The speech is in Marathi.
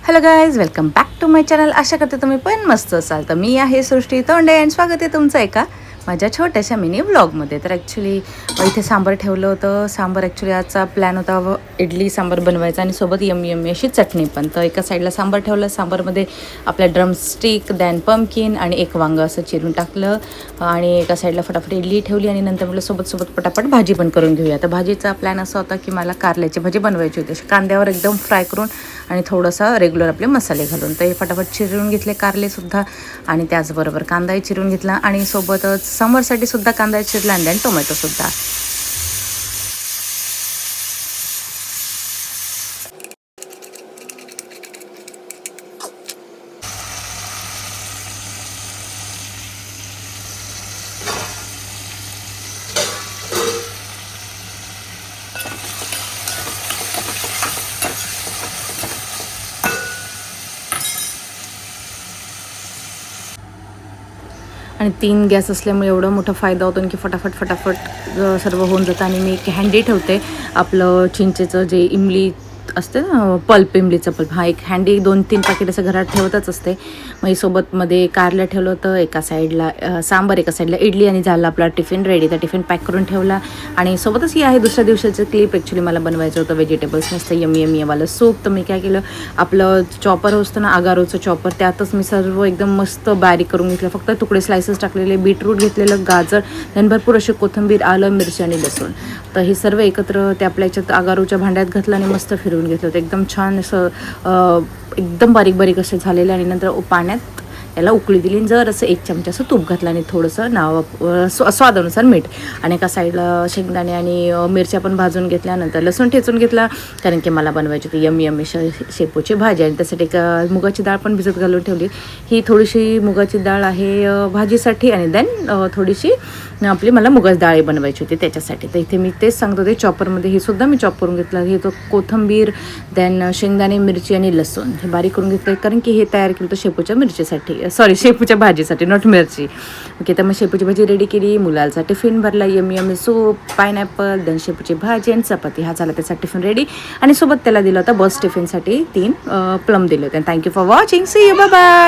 Hello guys, welcome back to my channel. आशा करते तुम्ही पण मस्त असाल. तर मी आहे सृष्टी तोंडे आणि स्वागत आहे तुमचं एका माझ्या छोट्याशा मिनी व्लॉगमध्ये. तर ॲक्च्युली इथे सांबार ठेवलं होतं. सांबार ॲक्च्युली आजचा प्लॅन होता इडली सांबार बनवायचा आणि सोबत यम्मी अशी चटणी पण. तर एका साईडला सांबार ठेवलं. सांबारमध्ये आपल्या ड्रमस्टिक, दॅन पम्पकिन आणि एक वांगं असं चिरून टाकलं आणि एका साईडला फटाफट इडली ठेवली आणि नंतर म्हटलं सोबत पटापट भाजी पण करून घेऊया. तर भाजीचा प्लॅन असा होता की मला कारल्याची भाजी बनवायची होती. कांद्यावर एकदम फ्राय करून आणि थोडंसं रेग्युलर आपले मसाले घालून. तर हे फटाफट चिरून घेतले कारलेसुद्धा आणि त्याचबरोबर कांदाही चिरून घेतला आणि सोबतच समरसाठी सुद्धा कांदा चिरला आणि टोमॅटोसुद्धा. आणि 3 गॅस असल्यामुळे एवढा मोठा फायदा होतो की फटाफट सर्व होऊन जातं. आणि मी एक हँडी ठेवते आपलं चिंचेचं जे इमली असते ना, पल्प, इमलीचं पल्प. हा एक हँडी 2-3 पाकिट असं घरात ठेवतच असते. मग सोबत मध्ये कारलं ठेवलं होतं, एका साईडला सांबार, एका साईडला इडली आणि झालं आपला टिफिन रेडी. तर टिफिन पॅक करून ठेवला आणि सोबतच ही आहे दुसऱ्या दिवसाचं क्लिप. ॲक्च्युली मला बनवायचं होतं व्हेजिटेबल्स मस्त यम्मी सूप. तर मी काय केलं, आपलं चॉपर असतं ना, अगारोचं चॉपर, त्यातच मी सर्व एकदम मस्त बारीक करून घेतलं. फक्त तुकडे स्लायसेस टाकलेले, बीटरूट घेतलेलं, गाजर, त्यानं भरपूर अशी कोथिंबीर, आलं, मिरची आणि लसूण. तर हे सर्व एकत्र ते आपल्या याच्यात अगारोच्या भांड्यात घातलं आणि मस्त फिरवून घेतलं होतं. एकदम छान असं एकदम बारीक असे झालेले. आणि नंतर पाण्यात याला उकळी दिली. जर असं 1 चमचा असं तूप घातलं आणि थोडंसं स्वादानुसार मीठ. आणि एका साईडला शेंगदाणे आणि मिरच्या पण भाजून घेतल्यानंतर लसूण ठेचून घेतला, कारण की मला बनवायची होती यम्मी शेपूची भाजी. आणि त्यासाठी एक मुगाची डाळ पण भिजत घालून ठेवली. ही थोडीशी मुगाची डाळ आहे भाजीसाठी आणि देन थोडीशी आपली मला मुगाची डाळ बनवायची होती त्याच्यासाठी. तर इथे मी तेच सांगतो, ते चॉपरमध्ये हे सुद्धा मी चॉप करून घेतलं. हे तो कोथिंबीर, देन शेंगदाणे, मिरची आणि लसूण हे बारीक करून घेतलं, कारण की हे तयार केलं होतं शेपूच्या मिरचीसाठी, शेपूच्या भाजीसाठी, नॉट मिरची. ओके, तर मग शेपूची भाजी रेडी केली. मुलाचा टिफिन भरला, यम्मी सूप, पायनॅपल, देन शेपूची भाजी आणि चपाती. हा झाला त्याचा टिफिन रेडी. आणि सोबत त्याला दिलं होतं बस टिफिनसाठी 3 प्लम दिले होते. Thank you for watching. See you, bye bye.